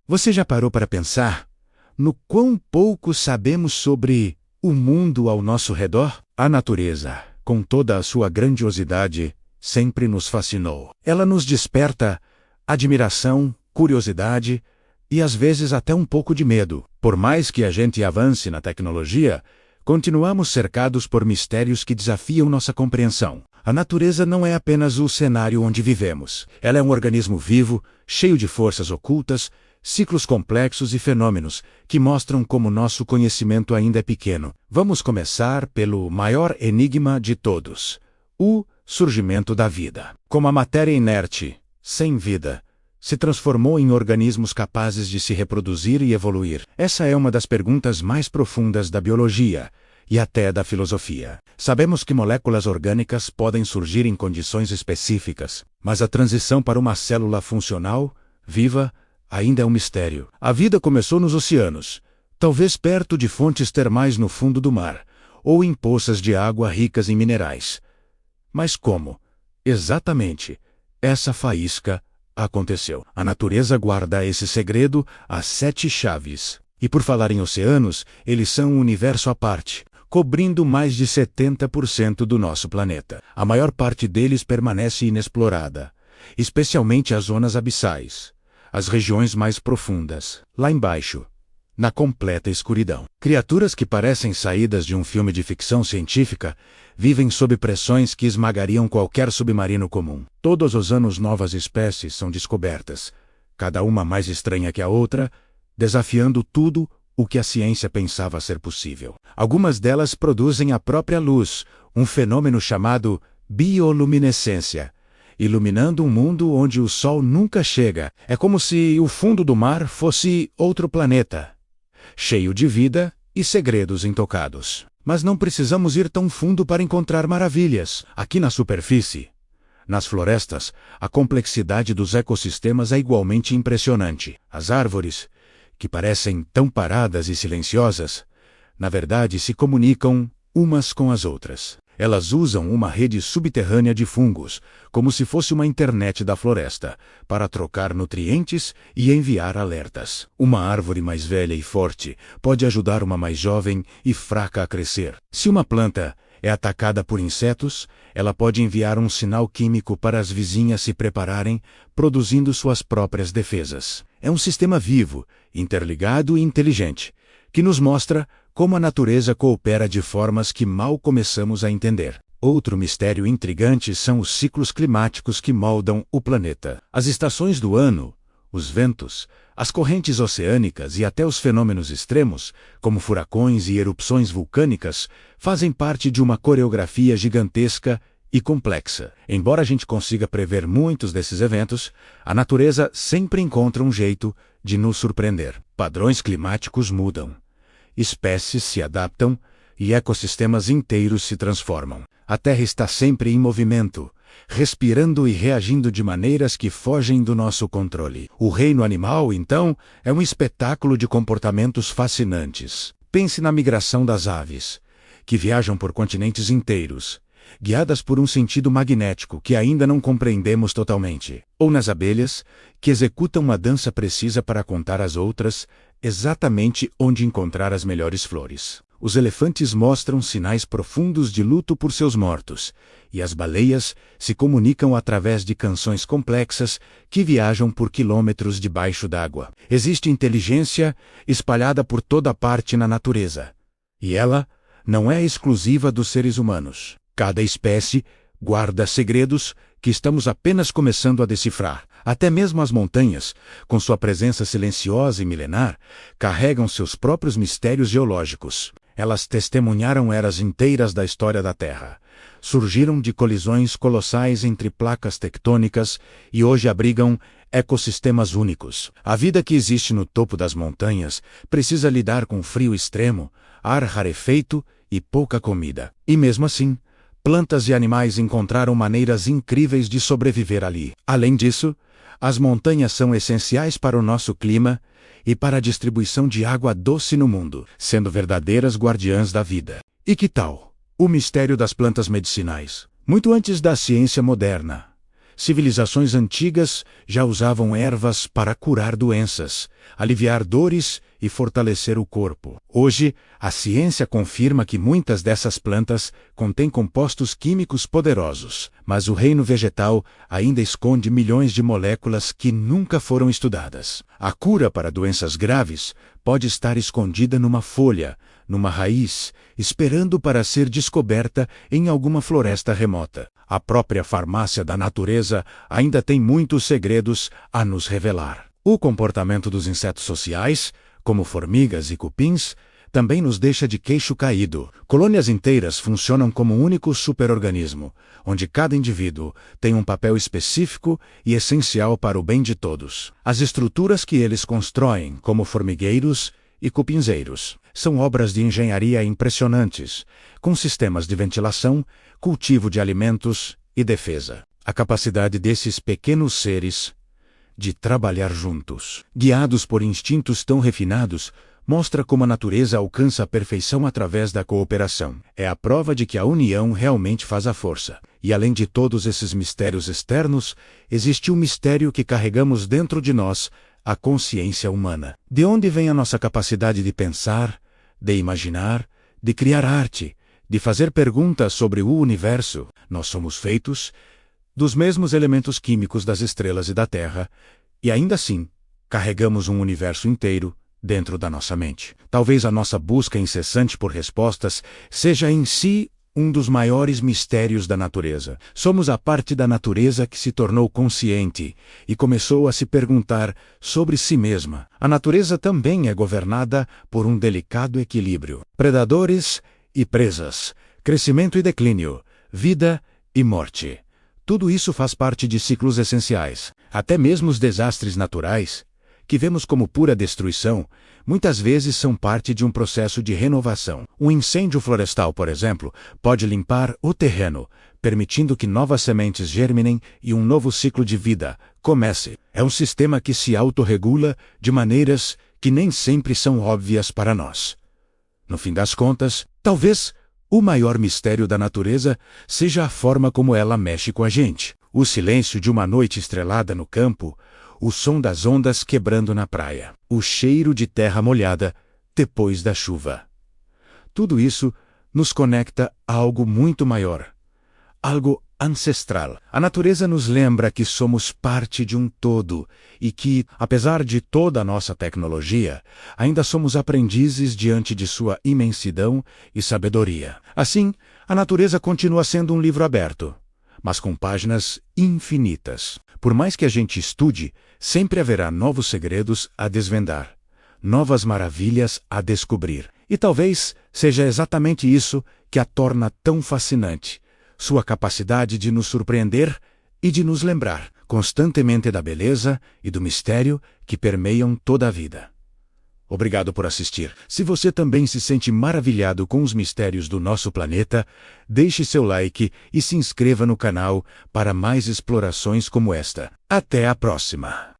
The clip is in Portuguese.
Você já parou para pensar no quão pouco sabemos sobre o mundo ao nosso redor? A natureza, com toda a sua grandiosidade, sempre nos fascinou. Ela nos desperta admiração, curiosidade e às vezes até um pouco de medo. Por mais que a gente avance na tecnologia, continuamos cercados por mistérios que desafiam nossa compreensão. A natureza não é apenas o cenário onde vivemos. Ela é um organismo vivo, cheio de forças ocultas, ciclos complexos e fenômenos que mostram como nosso conhecimento ainda é pequeno. Vamos começar pelo maior enigma de todos: o surgimento da vida. Como a matéria inerte, sem vida, se transformou em organismos capazes de se reproduzir e evoluir? Essa é uma das perguntas mais profundas da biologia e até da filosofia. Sabemos que moléculas orgânicas podem surgir em condições específicas, mas a transição para uma célula funcional, viva, ainda é um mistério. A vida começou nos oceanos, talvez perto de fontes termais no fundo do mar, ou em poças de água ricas em minerais. Mas como, exatamente, essa faísca aconteceu? A natureza guarda esse segredo às 7 chaves. E por falar em oceanos, eles são um universo à parte, cobrindo mais de 70% do nosso planeta. A maior parte deles permanece inexplorada, especialmente as zonas abissais, as regiões mais profundas, lá embaixo, na completa escuridão. Criaturas que parecem saídas de um filme de ficção científica vivem sob pressões que esmagariam qualquer submarino comum. Todos os anos novas espécies são descobertas, cada uma mais estranha que a outra, desafiando tudo o que a ciência pensava ser possível. Algumas delas produzem a própria luz, um fenômeno chamado bioluminescência, iluminando um mundo onde o sol nunca chega. É como se o fundo do mar fosse outro planeta, cheio de vida e segredos intocados. Mas não precisamos ir tão fundo para encontrar maravilhas. Aqui na superfície, nas florestas, a complexidade dos ecossistemas é igualmente impressionante. As árvores, que parecem tão paradas e silenciosas, na verdade se comunicam umas com as outras. Elas usam uma rede subterrânea de fungos, como se fosse uma internet da floresta, para trocar nutrientes e enviar alertas. Uma árvore mais velha e forte pode ajudar uma mais jovem e fraca a crescer. Se uma planta é atacada por insetos, ela pode enviar um sinal químico para as vizinhas se prepararem, produzindo suas próprias defesas. É um sistema vivo, interligado e inteligente, que nos mostra como a natureza coopera de formas que mal começamos a entender. Outro mistério intrigante são os ciclos climáticos que moldam o planeta. As estações do ano, os ventos, as correntes oceânicas e até os fenômenos extremos, como furacões e erupções vulcânicas, fazem parte de uma coreografia gigantesca e complexa. Embora a gente consiga prever muitos desses eventos, a natureza sempre encontra um jeito de nos surpreender. Padrões climáticos mudam, espécies se adaptam e ecossistemas inteiros se transformam. A Terra está sempre em movimento, respirando e reagindo de maneiras que fogem do nosso controle. O reino animal, então, é um espetáculo de comportamentos fascinantes. Pense na migração das aves, que viajam por continentes inteiros, guiadas por um sentido magnético que ainda não compreendemos totalmente. Ou nas abelhas, que executam uma dança precisa para contar às outras exatamente onde encontrar as melhores flores. Os elefantes mostram sinais profundos de luto por seus mortos, e as baleias se comunicam através de canções complexas que viajam por quilômetros debaixo d'água. Existe inteligência espalhada por toda parte na natureza, e ela não é exclusiva dos seres humanos. Cada espécie guarda segredos que estamos apenas começando a decifrar. Até mesmo as montanhas, com sua presença silenciosa e milenar, carregam seus próprios mistérios geológicos. Elas testemunharam eras inteiras da história da Terra. Surgiram de colisões colossais entre placas tectônicas e hoje abrigam ecossistemas únicos. A vida que existe no topo das montanhas precisa lidar com frio extremo, ar rarefeito e pouca comida. E mesmo assim, plantas e animais encontraram maneiras incríveis de sobreviver ali. Além disso, as montanhas são essenciais para o nosso clima e para a distribuição de água doce no mundo, sendo verdadeiras guardiãs da vida. E que tal o mistério das plantas medicinais? Muito antes da ciência moderna, Civilizações antigas já usavam ervas para curar doenças, aliviar dores e fortalecer o corpo. Hoje, a ciência confirma que muitas dessas plantas contêm compostos químicos poderosos, mas o reino vegetal ainda esconde milhões de moléculas que nunca foram estudadas. A cura para doenças graves pode estar escondida numa folha, numa raiz, esperando para ser descoberta em alguma floresta remota. A própria farmácia da natureza ainda tem muitos segredos a nos revelar. O comportamento dos insetos sociais, como formigas e cupins, também nos deixa de queixo caído. Colônias inteiras funcionam como um único superorganismo, onde cada indivíduo tem um papel específico e essencial para o bem de todos. As estruturas que eles constroem, como formigueiros e cupinzeiros, são obras de engenharia impressionantes, com sistemas de ventilação, cultivo de alimentos e defesa. A capacidade desses pequenos seres de trabalhar juntos, guiados por instintos tão refinados, mostra como a natureza alcança a perfeição através da cooperação. É a prova de que a união realmente faz a força. E além de todos esses mistérios externos, existe um mistério que carregamos dentro de nós, a consciência humana. De onde vem a nossa capacidade de pensar, de imaginar, de criar arte, de fazer perguntas sobre o universo? Nós somos feitos dos mesmos elementos químicos das estrelas e da Terra, e ainda assim, carregamos um universo inteiro dentro da nossa mente. Talvez a nossa busca incessante por respostas seja em si um dos maiores mistérios da natureza. Somos a parte da natureza que se tornou consciente e começou a se perguntar sobre si mesma. A natureza também é governada por um delicado equilíbrio. Predadores e presas, crescimento e declínio, vida e morte. Tudo isso faz parte de ciclos essenciais. Até mesmo os desastres naturais, que vemos como pura destruição, muitas vezes são parte de um processo de renovação. Um incêndio florestal, por exemplo, pode limpar o terreno, permitindo que novas sementes germinem e um novo ciclo de vida comece. É um sistema que se autorregula de maneiras que nem sempre são óbvias para nós. No fim das contas, talvez o maior mistério da natureza seja a forma como ela mexe com a gente. O silêncio de uma noite estrelada no campo, o som das ondas quebrando na praia, o cheiro de terra molhada depois da chuva. Tudo isso nos conecta a algo muito maior, algo ancestral. A natureza nos lembra que somos parte de um todo e que, apesar de toda a nossa tecnologia, ainda somos aprendizes diante de sua imensidão e sabedoria. Assim, a natureza continua sendo um livro aberto, mas com páginas infinitas. Por mais que a gente estude, sempre haverá novos segredos a desvendar, novas maravilhas a descobrir. E talvez seja exatamente isso que a torna tão fascinante. Sua capacidade de nos surpreender e de nos lembrar constantemente da beleza e do mistério que permeiam toda a vida. Obrigado por assistir. Se você também se sente maravilhado com os mistérios do nosso planeta, deixe seu like e se inscreva no canal para mais explorações como esta. Até a próxima!